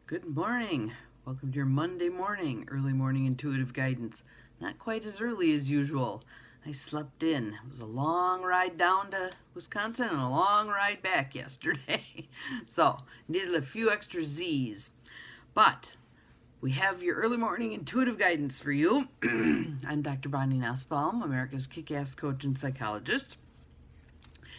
Good morning. Welcome to your Monday morning, early morning intuitive guidance. Not quite as early as usual. I slept in. It was a long ride down to Wisconsin and a long ride back yesterday. So, needed a few extra Z's. But we have your early morning intuitive guidance for you. I'm Dr. Bonnie Nussbaum, America's kick-ass coach and psychologist.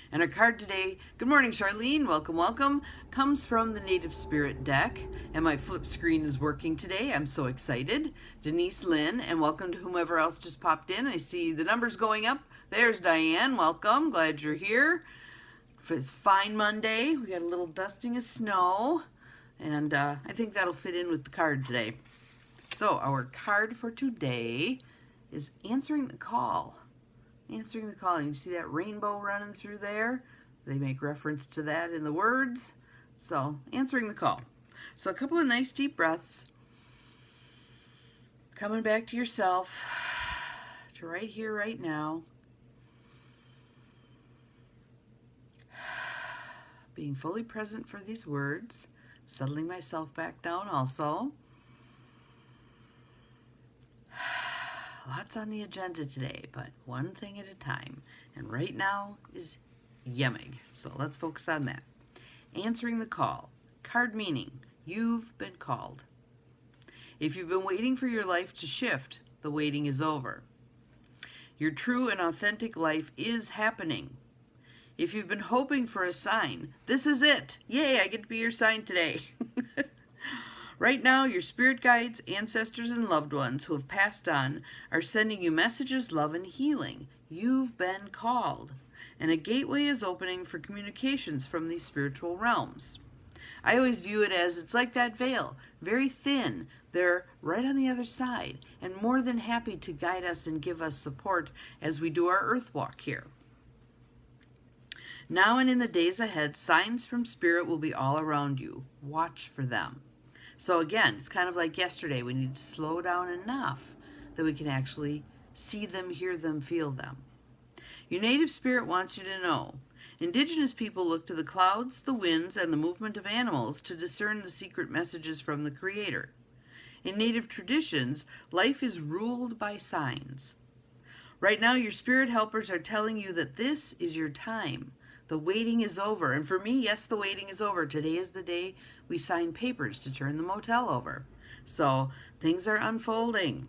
And our card today, good morning Charlene, welcome, comes from the Native Spirit deck. And my flip screen is working today. I'm so excited. Denise Lynn, and welcome to whomever else just popped in. I see the numbers going up. There's Diane, welcome, glad you're here. It's fine Monday. We got a little dusting of snow. And I think that'll fit in with the card today. So our card for today is answering the call. Answering the call, and you see that rainbow running through there? They make reference to that in the words. So, answering the call. So, a couple of nice deep breaths. Coming back to yourself, to right here, right now. Being fully present for these words. Settling myself back down also. Lots on the agenda today, but one thing at a time. And right now is YEMIG. So let's focus on that. Answering the call. Card meaning, you've been called. If you've been waiting for your life to shift, the waiting is over. Your true and authentic life is happening. If you've been hoping for a sign, this is it. Yay, I get to be your sign today. Right now, your spirit guides, ancestors, and loved ones who have passed on are sending you messages, love, and healing. You've been called, and a gateway is opening for communications from these spiritual realms. I always view it as it's like that veil, very thin. They're right on the other side, and more than happy to guide us and give us support as we do our earth walk here. Now and in the days ahead, signs from spirit will be all around you. Watch for them. So again, it's kind of like yesterday. We need to slow down enough that we can actually see them, hear them, feel them. Your native spirit wants you to know. Indigenous people look to the clouds, the winds, and the movement of animals to discern the secret messages from the Creator. In native traditions, life is ruled by signs. Right now, your spirit helpers are telling you that this is your time. The waiting is over. And for me, yes, the waiting is over. Today is the day we sign papers to turn the motel over. So things are unfolding.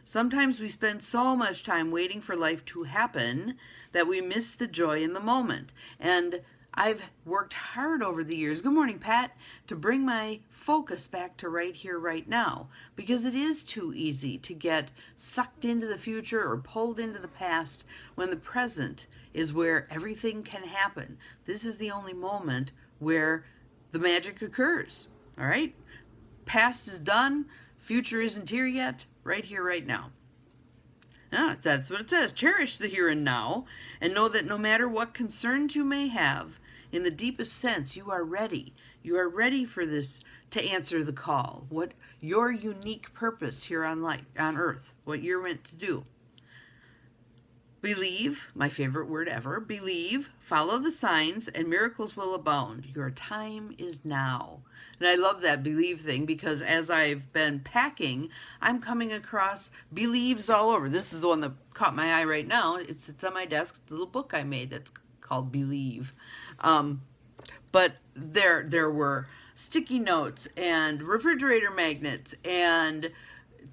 Sometimes we spend so much time waiting for life to happen that we miss the joy in the moment. And I've worked hard over the years, good morning, Pat, to bring my focus back to right here, right now. Because it is too easy to get sucked into the future or pulled into the past when the present is where everything can happen. This is the only moment where the magic occurs, all right? Past is done, future isn't here yet, right here, right now. That's what it says. Cherish the here and now, and know that no matter what concerns you may have, in the deepest sense, you are ready. You are ready for this to answer the call. What your unique purpose here on earth, what you're meant to do. Believe, my favorite word ever, believe, follow the signs, and miracles will abound. Your time is now. And I love that believe thing because as I've been packing, I'm coming across believes all over. This is the one that caught my eye right now. It sits on my desk, the little book I made that's called Believe. But there were sticky notes and refrigerator magnets and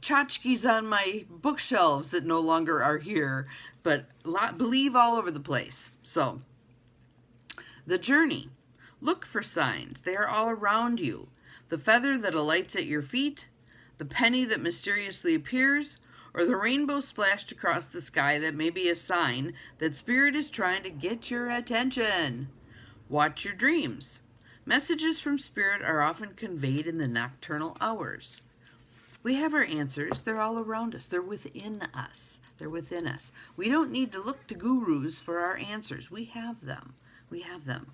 tchotchkes on my bookshelves that no longer are here. But believe all over the place. So, the journey. Look for signs. They are all around you. The feather that alights at your feet, the penny that mysteriously appears, or the rainbow splashed across the sky that may be a sign that Spirit is trying to get your attention. Watch your dreams. Messages from Spirit are often conveyed in the nocturnal hours. We have our answers. They're all around us. They're within us. They're within us. We don't need to look to gurus for our answers. We have them. We have them.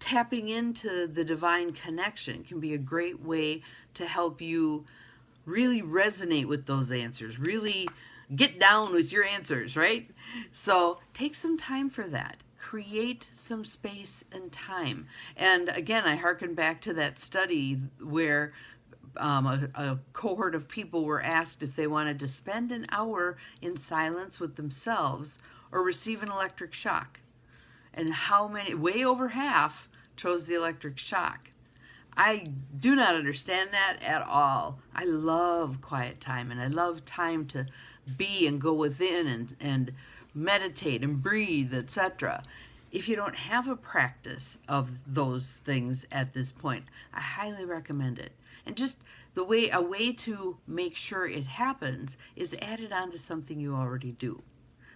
Tapping into the divine connection can be a great way to help you really resonate with those answers, really get down with your answers, right? So take some time for that. create some space and time. And again, I hearken back to that study where a cohort of people were asked if they wanted to spend an hour in silence with themselves or receive an electric shock. And how many, way over half, chose the electric shock. I do not understand that at all. I love quiet time, and I love time to be and go within and meditate and breathe, etc. If you don't have a practice of those things at this point, I highly recommend it. And just a way to make sure it happens is add it on to something you already do.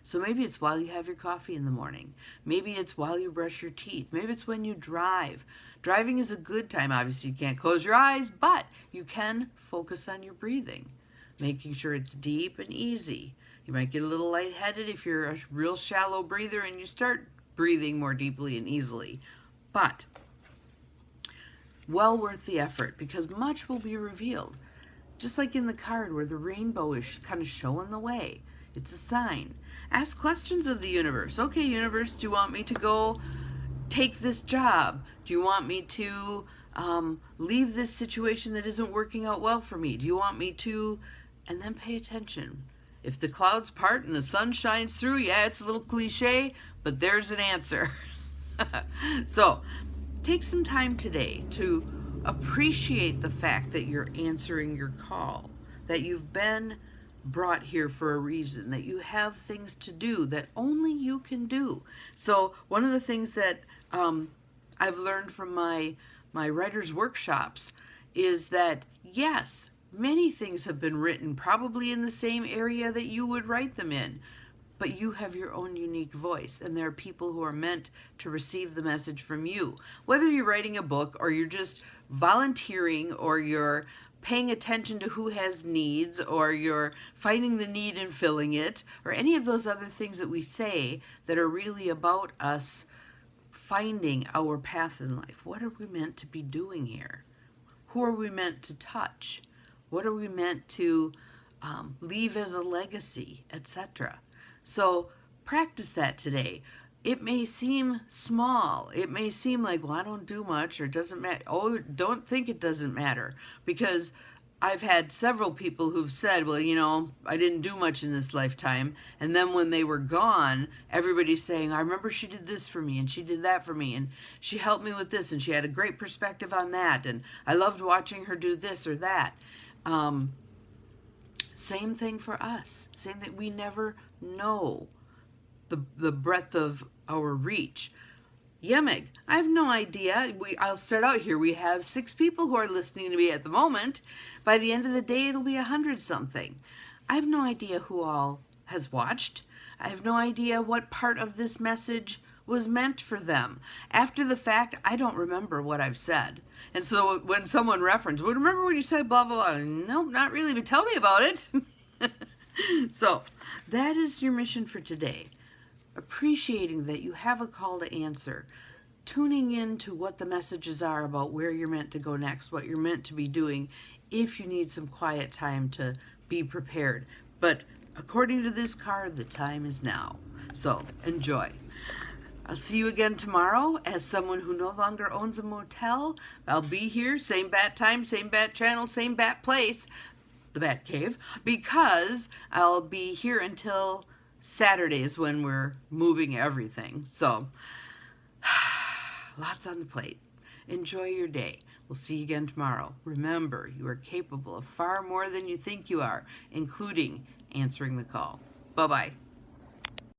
So maybe it's while you have your coffee in the morning. Maybe it's while you brush your teeth. Maybe it's when you drive. Driving is a good time. Obviously, you can't close your eyes, but you can focus on your breathing, making sure it's deep and easy. You might get a little lightheaded if you're a real shallow breather and you start breathing more deeply and easily. But well worth the effort, because much will be revealed. Just like in the card where the rainbow is kind of showing the way. It's a sign. Ask questions of the universe. Okay, universe, do you want me to go take this job? Do you want me to leave this situation that isn't working out well for me? Do you want me to? And then pay attention. If the clouds part and the sun shines through, yeah, it's a little cliche, but there's an answer. So take some time today to appreciate the fact that you're answering your call, that you've been brought here for a reason, that you have things to do that only you can do. So one of the things that I've learned from my writer's workshops is that, yes, many things have been written probably in the same area that you would write them in, but you have your own unique voice, and there are people who are meant to receive the message from you. Whether you're writing a book or you're just volunteering or you're paying attention to who has needs or you're finding the need and filling it, or any of those other things that we say that are really about us finding our path in life. What are we meant to be doing here? Who are we meant to touch? What are we meant to leave as a legacy, etc.? So practice that today. It may seem small. It may seem like, well, I don't do much, or it doesn't matter. Oh, don't think it doesn't matter, because I've had several people who've said, well, you know, I didn't do much in this lifetime. And then when they were gone, everybody's saying, I remember she did this for me and she did that for me and she helped me with this and she had a great perspective on that. And I loved watching her do this or that. Same thing for us. Same thing. We never know the breadth of our reach. YEMIG, I have no idea. I'll start out here. We have 6 people who are listening to me at the moment. By the end of the day, it'll be 100 something. I have no idea who all has watched. I have no idea what part of this message was meant for them. After the fact, I don't remember what I've said. And so when someone referenced, well, remember when you said blah, blah, blah? Nope, not really, but tell me about it. So that is your mission for today. Appreciating that you have a call to answer, tuning in to what the messages are about where you're meant to go next, what you're meant to be doing, if you need some quiet time to be prepared. But according to this card, the time is now. So enjoy. I'll see you again tomorrow. As someone who no longer owns a motel, I'll be here, same bat time, same bat channel, same bat place, the Bat Cave, because I'll be here until Saturdays when we're moving everything. So lots on the plate. Enjoy your day. We'll see you again tomorrow. Remember, you are capable of far more than you think you are, including answering the call. Bye-bye.